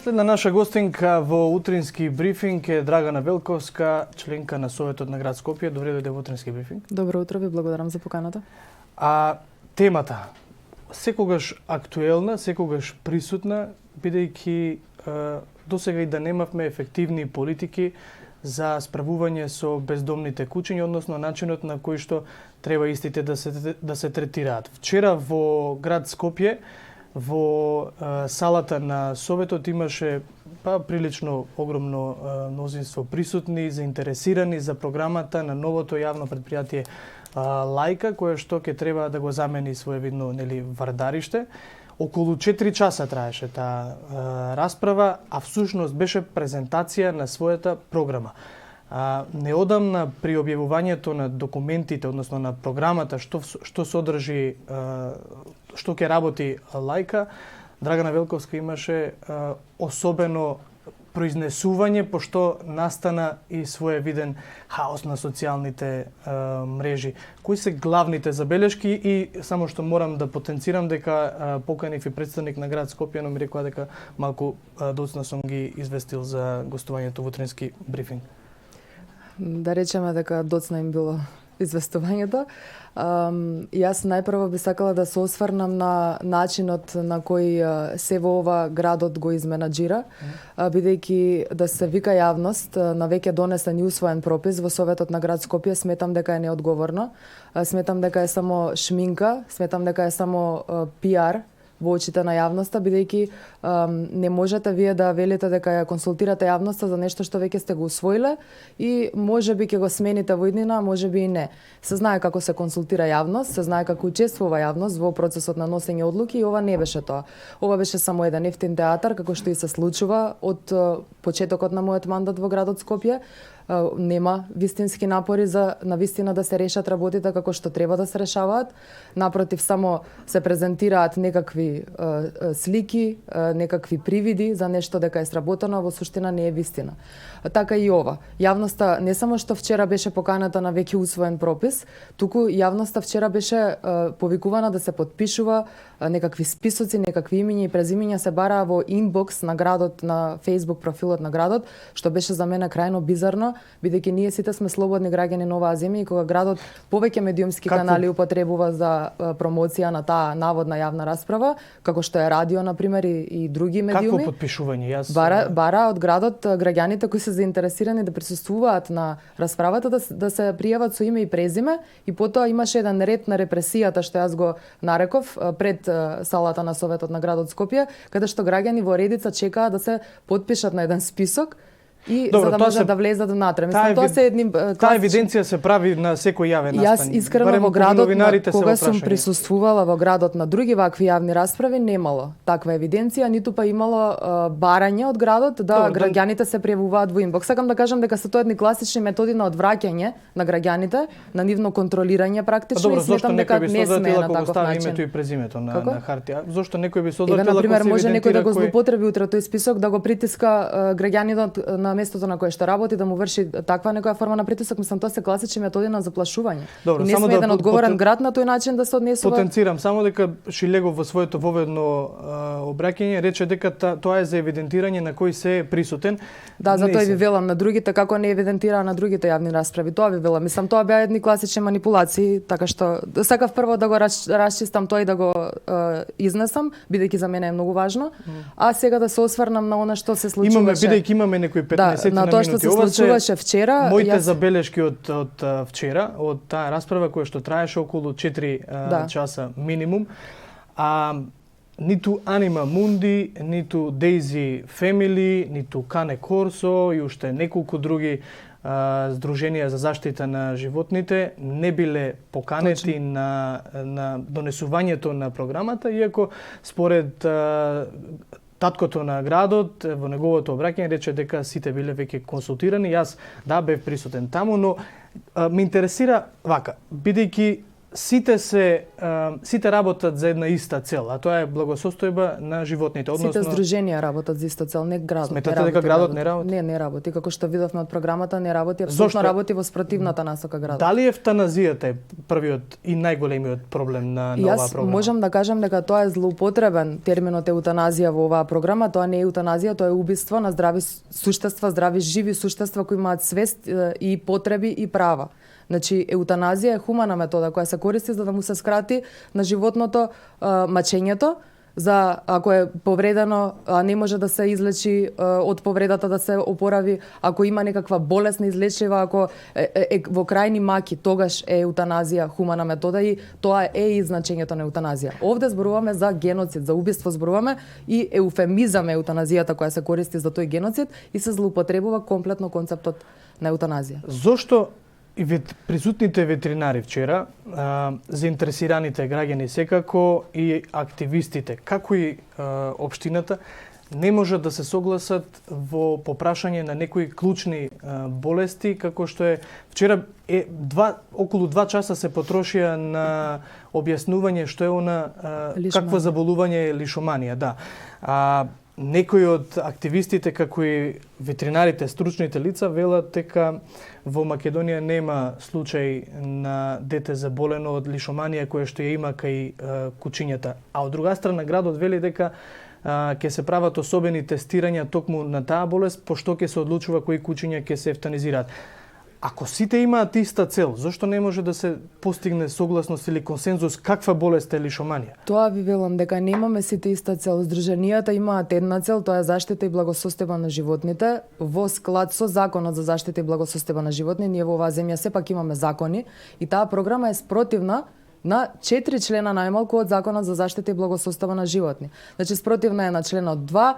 Следна наша гостинка во утрински брифинг е Драгана Велковска, членка на Советот на град Скопје. Добре дојде во утрински брифинг. Добро утро, ви благодарам за поканата. Темата секогаш актуелна, секогаш присутна, бидејќи досега и да немавме ефективни политики за справување со бездомните кучиња, односно начинот на кој што треба истите да се третираат. Вчера во град Скопје, во салата на Советот имаше прилично огромно мнозинство присутни, заинтересирани за програмата на новото јавно предпријатие Лајка, кое што ќе треба да го замени своевидно вардариште. Околу 4 часа траеше таа расправа, а всушност беше презентација на својата програма. Неодамна при објавувањето на документите, односно на програмата, што содржи, што ќе работи Лајка, Драгана Велковска имаше особено произнесување, пошто настана и своевиден хаос на социјалните мрежи. Кои се главните забелешки и само што морам да потенцирам дека поканив и представник на град Скопје, но ми рекоа дека малку доцна сум ги известил за гостувањето во утрински брифинг. Да речеме дека доцна им било известувањето. Јас најпрво би сакала да се осврнам на начинот на кој се во ова градот го изменаџира, бидејќи да се вика јавност на веќе донесен и усвоен пропис во Советот на град Скопје, сметам дека е неодговорно. Сметам дека е само шминка, сметам дека е само пиар во очите на јавноста, бидејќи не можете вие да велите дека ја консултирате јавноста за нешто што веќе сте го усвоиле и можеби ќе го смените во иднина, можеби и не. Се знае како се консултира јавност, се знае како учествува јавност во процесот на носење одлуки и ова не беше тоа. Ова беше само еден ефтин театар, како што и се случува од почетокот на мојот мандат во градот Скопје. Нема вистински напори за навистина да се решат работите како што треба да се решаваат. Напротив, само се презентираат некакви слики, некакви привиди за нешто дека е сработено, а во суштина не е вистина. Така и ова. Јавноста не само што вчера беше поканата на веќе усвоен пропис, туку јавноста вчера беше повикувана да се подпишува некакви списоци, некакви имиња и презимиња се бараа во инбокс на градот, на Facebook профилот на градот, што беше за мене крајно бизарно, бидејќи ние сите сме слободни граѓани на оваа земја и кога градот повеќе медиумски канали употребува за промоција на таа наводна јавна расправа, како што е радио на пример и други медиуми. Какво подпишување? Бара од градот граѓаните кои се заинтересирани да присуствуваат на расправата да се пријават со име и презиме и потоа имаше еден ред на репресијата што јас го нареков пред салата на Советот на градот Скопје, каде што граѓани во редица чекаа да се потпишат на еден список и за да можат да влезат внатре. Мислам, тоа се едни Таа евиденција се прави на секој јавен настан. Јас искрено во градот, кога сум присуствувала во градот на други вакви јавни расправи, немало таква евиденција, ниту па имало барање од градот да граѓаните се пријавуваат во инбокс. Сакам да кажам дека се тоа едни класични методи на одвраќање на граѓаните, на нивно контролирање практично и сметам дека не сме на таков начин. Името и презимето на хартија. Зошто некој би соодветил ако се евидентира? Например, може некој да го злоупотреби утре тој список, да го притиска граѓанинот на местото на кое што работи, да му врши таква некоја форма на притисок. Мислам, тоа се класични методи на заплашување. Добро, не сме еден одговорен град на тој начин да се однесува. Потенцирам само дека Шилегов во своето воведно обраќање рече дека тоа е за евидентирање на кој се е присутен. Да, затоа ви велам на другите како не евидентираа на другите јавни расправи. Тоа ви велам. Мислам, тоа беа едни класични манипулации, така што сакав прво да го расчистам тоа и да го изнесам, бидејќи за мене е многу важно. А сега да се осврнам на она што се случуваше. Бидејќи имаме некои 15 на тоа што се случуваше вчера. Моите забелешки од вчера, од таа расправа која што траеше околу 4 часа минимум. Ниту Анима Мунди, ниту Дейзи Фемили, ниту Кане Корсо и уште неколку други здруженија за заштита на животните не биле поканети на донесувањето на програмата, иако според таткото на градот во неговото обраќање рече дека сите биле веќе консултирани. Јас бев присутен таму, но ме интересира вака, бидејќи сите работат за една иста цел, а тоа е благосостојба на животните. Сите здруженија работат за иста цел, не градот. Сметате дека градот не работи? Не работи. Како што видовме од програмата, не работи, Зошто? апсолутно работи во спротивната насока градот. Дали евтаназијата е првиот и најголемиот проблем на оваа програма? Јас можам да кажам дека тоа е злоупотребен терминот еутаназија во оваа програма. Тоа не е еутаназија, тоа е убиство на здрави суштества, здрави живи суштества кои имаат свест и потреби и права. Значи, еутаназија е хумана метода која се користи за да му се скрати на животното мачењето, за ако е повредено, не може да се излечи од повредата, да се опорави, ако има некаква болест неизлечива, ако е во крајни маки, тогаш е еутаназија хумана метода и тоа е и значењето на еутаназија. Овде зборуваме за геноцид, за убиство зборуваме и еуфемизам е еутаназијата која се користи за тој геноцид и се злоупотребува комплетно концептот на еутаназија. Зошто и присутните ветеринари вчера, заинтересираните граѓани секако и активистите, како и општината, не можат да се согласат во попрашање на некои клучни болести, како што е вчера околу 2 часа се потрошија на објаснување што е какво заболување е лишоманија, да. Некои од активистите, како и ветеринарите, стручните лица, велат дека во Македонија нема случај на дете заболено од лишоманија која што ја има кај кучињата. А од друга страна, градот вели дека ќе се прават особени тестирања токму на таа болест, пошто ќе се одлучува кои кучиња ќе се евтанизираат. Ако сите имаат иста цел, зошто не може да се постигне согласност или консензус каква болест е лишоманија? Тоа ви велам дека немаме сите иста цел. Здруженијата имаат една цел, тоа е заштита и благосостојба на животните во склад со законот за заштита и благосостојба на животни. Ние во оваа земја сепак имаме закони и таа програма е спротивна на 4 члена најмалку од законот за заштита и благосостојба на животни. Значи спротивна е на членот 2,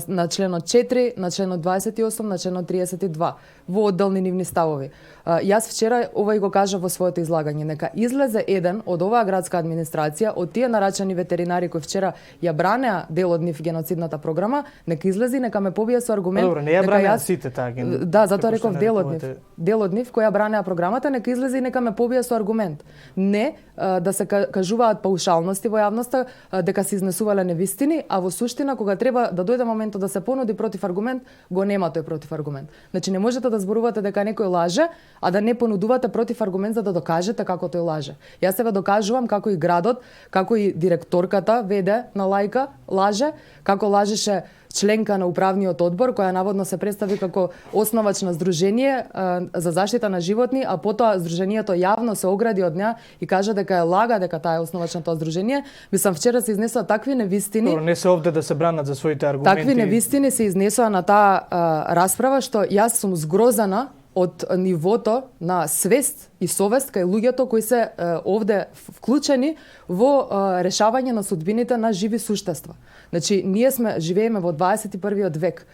на членот 4, на членот 28, на членот 32 во одделни нивни ставови. Јас вчера ова и го кажа во своето излагање, нека излезе еден од оваа градска администрација, од тие нарачани ветеринари кои вчера ја бранеа дел од нив геноцидната програма, нека излези, нека ме побие со аргумент. Добро, не ја бранеа сите таа геноцид. Да, затоа реков дел од нив кои ја бранеа програмата, нека излези и нека ме побие со аргумент. Не да се кажуваат паушалности во јавноста, дека се изнесувале невистини, а во суштина кога треба да дојде моментот да се понуди против аргумент, го нема тој против аргумент. Значи не можете да зборувате дека некој лаже, а да не понудувате против аргумент за да докажете како тој лаже. Јас себе докажувам како и градот, како и директорката веде на Лајка лаже, како лажеше членка на управниот одбор која наводно се представи како основач на здружение за заштита на животни, а потоа здруженијето јавно се огради од неа и кажа дека е лага, дека таа е основач на тоа здружение. Мислам вчера се изнесоа такви невистини. Добро, не се овде да се бранат за своите аргументи. Такви невистини се изнесоа на таа расправа што јас сум згрозана од нивото на свест и совест кај луѓето кои се овде вклучени во решавање на судбините на живи суштества. Значи, ние живееме во 21. век.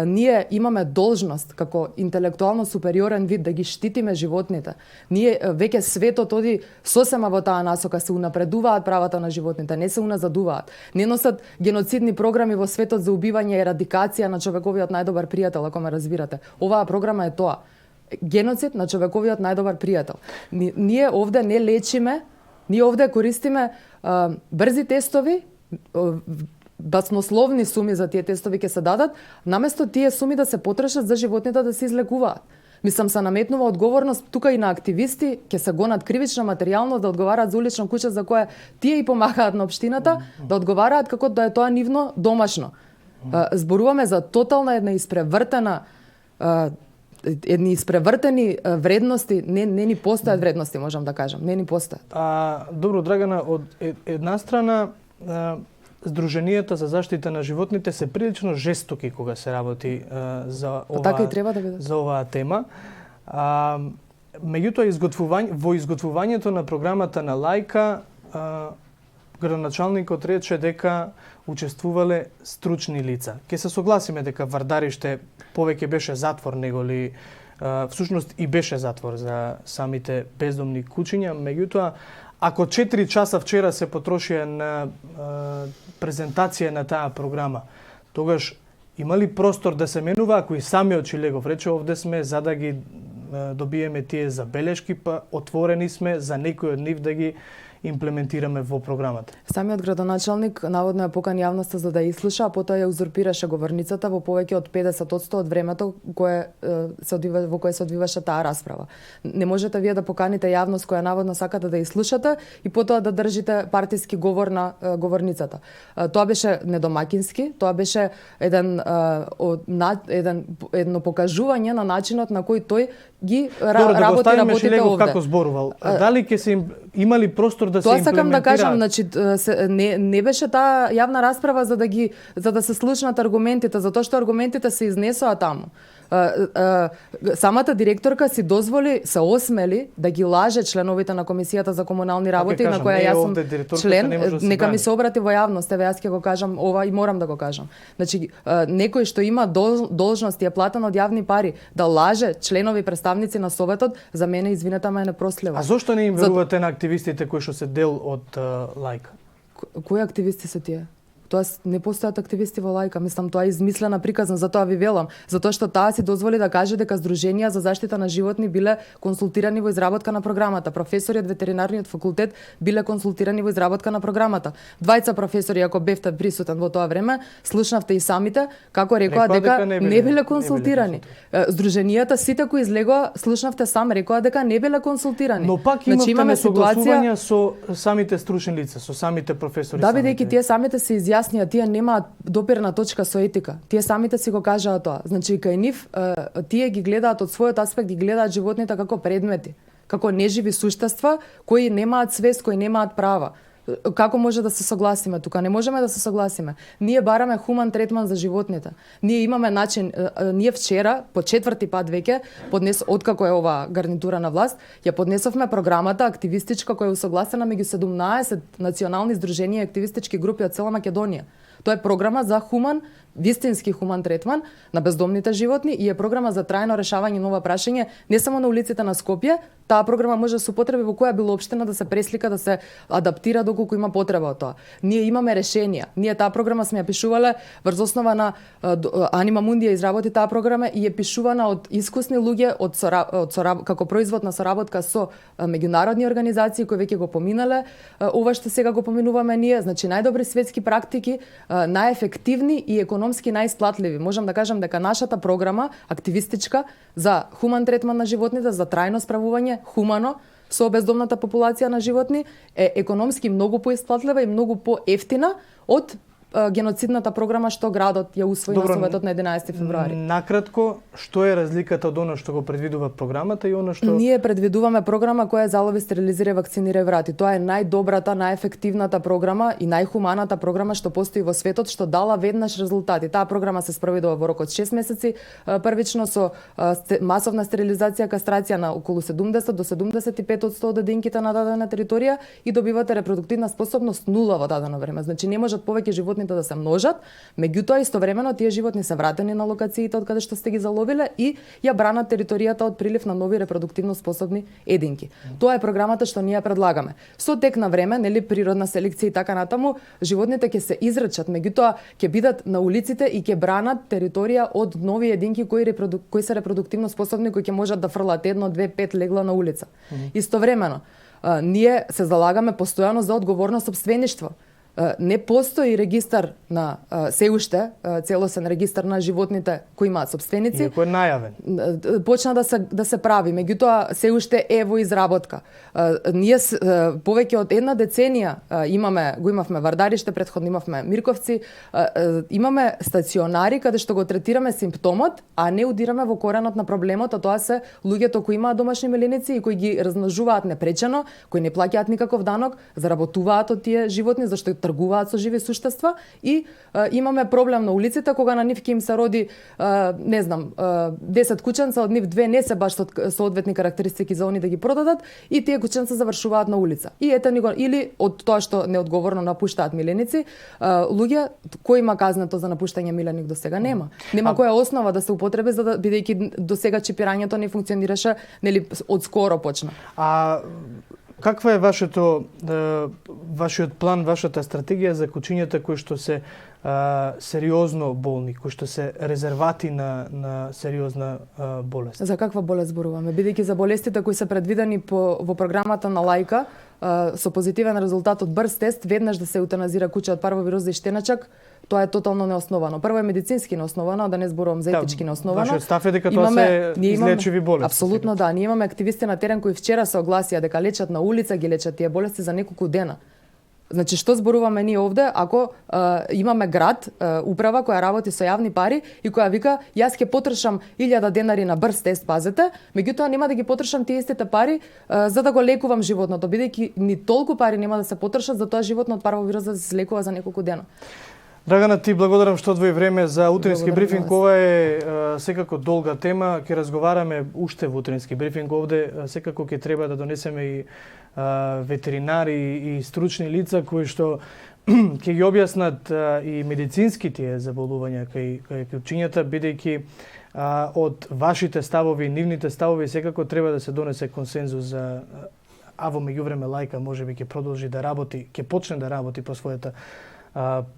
Ние имаме должност како интелектуално супериорен вид да ги штитиме животните. Ние веќе светот оди сосема во таа насока, се унапредуваат правата на животните, не се уназадуваат. Не носат геноцидни програми во светот за убивање и ерадикација на човековиот најдобар пријател, ако ме разбирате. Оваа програма е тоа. Геноцид на човековиот најдобар пријател. Ние овде не лечиме, ние овде користиме брзи тестови, баснословни суми за тие тестови ќе се дадат, наместо тие суми да се потрошат за животните да се излекуваат. Мислам, се наметнува одговорност тука и на активисти, ќе се гонат кривично материјално да одговараат за улично куќа за кое тие и помагаат на општината, да одговараат како да е тоа нивно домашно. Зборуваме за тотална една едни испревртени вредности, не ни постојат вредности, можам да кажам, не ни постојат. Добро, Драгана, од една страна Здруженијата за заштита на животните се прилично жестоки кога се работи за оваа тема. Меѓутоа, во изготвувањето на програмата на Лајка, градоначалникот рече дека учествувале стручни лица. Ке се согласиме дека Вардариште повеќе беше затвор неголи, всушност и беше затвор за самите бездомни кучиња, меѓутоа ако 4 часа вчера се потрошија на презентација на таа програма, тогаш има ли простор да се менува, ако и самиот Шилегов рече, овде сме за да ги добиеме тие забелешки, па отворени сме за некои од нив да ги имплементираме во програмата. Самиот градоначалник наводно ја покани јавноста за да ја изслуша, а потоа ја узурпираше говорницата во повеќе од 50% од времето во кое се одвиваше таа расправа. Не можете вие да поканите јавност која наводно сакате да ја изслушате и потоа да држите партиски говор на говорницата. Тоа беше недомакински, тоа беше едно покажување на начинот на кој тој ги работи работите овде. Како зборувал. Дали ќе се имали простор да тоа се сакам да кажам, имплементираат? значи не беше таа јавна расправа за да се слушнат аргументите, затоа што аргументите се изнесоа таму. Самата директорка си дозволи, се осмели да ги лаже членовите на Комисијата за комунални работи, на која јас сум член, нека ми се обрати во јавност, еве јас ќе го кажам ова и морам да го кажам. Значи, некој што има должност и е платен од јавни пари да лаже членови представници на Советот, за мене извинете, ама е непростливо. А зошто не им верувате на активистите кои што се дел од Лајка? Кои активисти се тие? Тоа не постојат активисти во Лајка, мислам тоа е измислена приказна, затоа ви велам, затоа што таа си дозволи да каже дека здруженија за заштита на животни биле консултирани во изработка на програмата, професори од ветеринарниот факултет биле консултирани во изработка на програмата. Двајца професори, ако бевте присутен во тоа време, слушнавте и самите како рекоа дека не биле консултирани. Здруженијата сите кои излегоа, слушнавте сам, рекоа дека не биле консултирани. Но пак имавте несогласувања со самите стручни лица, со самите професори. Да, бидејќи тие самите се изјаснија, тие немаат допирна точка со етика. Тие самите си го кажаа тоа. Значи, кај нив, тие ги гледаат од својот аспект, ги гледаат животните како предмети, како неживи суштества кои немаат свест, кои немаат права. Како може да се согласиме тука? Не можеме да се согласиме. Ние бараме хуман третман за животните. Ние имаме начин, ние вчера, по четврти пат веќе, откако е оваа гарнитура на власт, ја поднесовме програмата активистичка која е усогласена меѓу 17 национални здруженија и активистички групи од цела Македонија. Тоа е програма за вистински хуман третман на бездомните животни и е програма за трајно решавање на ова прашање не само на улиците на Скопје. Таа програма може да се употреби во која било општина, да се преслика, да се адаптира доколку има потреба од тоа. Ние имаме решенија. Ние таа програма сме ја пишувале врз основа на Анима Мундија изработи таа програма и е пишувана од искусни луѓе како производ на соработка со меѓународни организации кои веќе го поминале ова што сега го поминуваме ние, значи најдобри светски практики, најефективни и економски најисплатливи. Можам да кажам дека нашата програма активистичка за хуман третман на животните, за трајно справување хумано со бездомната популација на животни е економски многу поисплатлива и многу поевтина од геноцидната програма што градот ја усвои на Советот на 11 февруари. Накратко, што е разликата од оно што го предвидува програмата и оно што... Ние предвидуваме програма која е залови, стерилизира, вакцинира и врати. Тоа е најдобрата, најефективната програма и најхуманата програма што постои во светот, што дала веднаш резултати. Таа програма се спроведува во рок од 6 месеци, првично со масовна стерилизација, кастрација на околу 70 до 75% од единките на дадена територија и добивате репродуктивна способност нула во дадено време. Значи не можат повеќе животните да се множат, меѓутоа истовремено тие животни се вратени на локациите од каде што сте ги заловиле и ја бранат територијата од прилив на нови репродуктивно способни единки. Тоа е програмата што ние предлагаме. Со тек на време, нели природна селекција и така натаму, животните ќе се израчат, меѓутоа ќе бидат на улиците и ќе бранат територија од нови единки кои се репродуктивно способни, кои ќе можат да фрлат 1, 2, 5 легла на улица. Истовремено, ние се залагаме постојано за одговорно сопствеништво. Не постои регистар на се уште целосен регистар на животните кои имаат сопственици. Иако е најавен. Почна да се прави, меѓутоа се уште е во изработка. Ние повеќе од една деценија го имавме Вардариште, претходно имавме Мирковци, имаме стационари каде што го третираме симптомот, а не удираме во коренот на проблемот, а тоа се луѓето кои имаат домашни меленици и кои ги размножуваат непречено, кои не плаќаат никаков данок, заработуваат од тие животни зашто тргуваат со живи суштества и имаме проблем на улиците кога на нив ќе им се роди 10 кученца, од нив 2 не се баш со соодветни карактеристики за они да ги продадат и тие кученца завршуваат на улица. И ете ни го, или од тоа што неодговорно напуштаат миленици, луѓе кој има казнето за напуштање миленик до сега нема. Нема која основа да се употреби за да бидејќи до сега чипирањето не функционираше, нели од скоро почна. Каква е вашиот план, вашата стратегија за кучињата кои што се сериозно болни, кои што се резервати на сериозна болест? За каква болест зборуваме? Бидејќи за болестите кои се предвидени во програмата на лајка, со позитивен резултат од брз тест, веднаш да се еутаназира куче од парвовироза и штеначак, тоа е тотално неосновано. Прво е медицински неосновано, а да не зборувам за етички неосновано. Вашиот став е дека тоа се излечиви болести. Апсолутно да. Ние имаме активисти на терен кои вчера се огласија дека лечат на улица, ги лечат тие болести за неколку дена. Значи, што зборуваме ние овде, ако имаме град, управа која работи со јавни пари и која вика, јас ќе потрошам 1000 денари на брз тест, пазете, меѓутоа нема да ги потрошам тие истите пари за да го лекувам животното, бидејќи ни толку пари нема да се потрошат, за тоа животно од парвовироза да се лекува за неколку дена. Драгана, ти благодарам што одвои време за утрински брифинг. Ова е секако долга тема. Ќе разговараме уште во утрински брифинг овде. Секако ќе треба да донесеме и ветеринари и стручни лица кои што ќе ги објаснат и медицински тие заболувања кај кучињата, бидејќи од вашите ставови, нивните ставови секако треба да се донесе консензус за во меѓувреме лајка можеби ќе продолжи да работи, ќе почне да работи по својата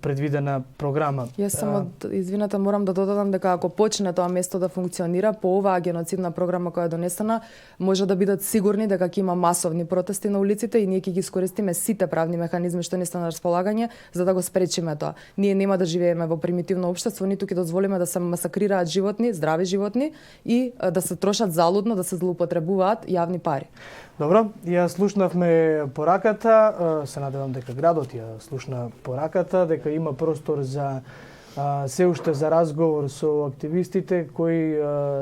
предвидена програма. Јас само, извинете, морам да додадам дека ако почне тоа место да функционира по оваа геноцидна програма која е донесена, може да бидат сигурни дека ќе има масовни протести на улиците и ние ќе ги искористиме сите правни механизми што ни се на располагање за да го спречиме тоа. Ние нема да живееме во примитивно општество, ниту ќе дозволиме да се масакрираат животни, здрави животни и да се трошат залудно, да се злоупотребуваат јавни пари. Добро, ја слушнавме пораката, се надевам дека градот ја слушна пораката, дека има простор за се уште за разговор со активистите кои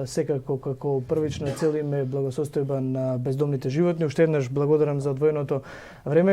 секако како првична цел им е благосостојба на бездомните животни. Уште еднаш благодарам за одвоеното време.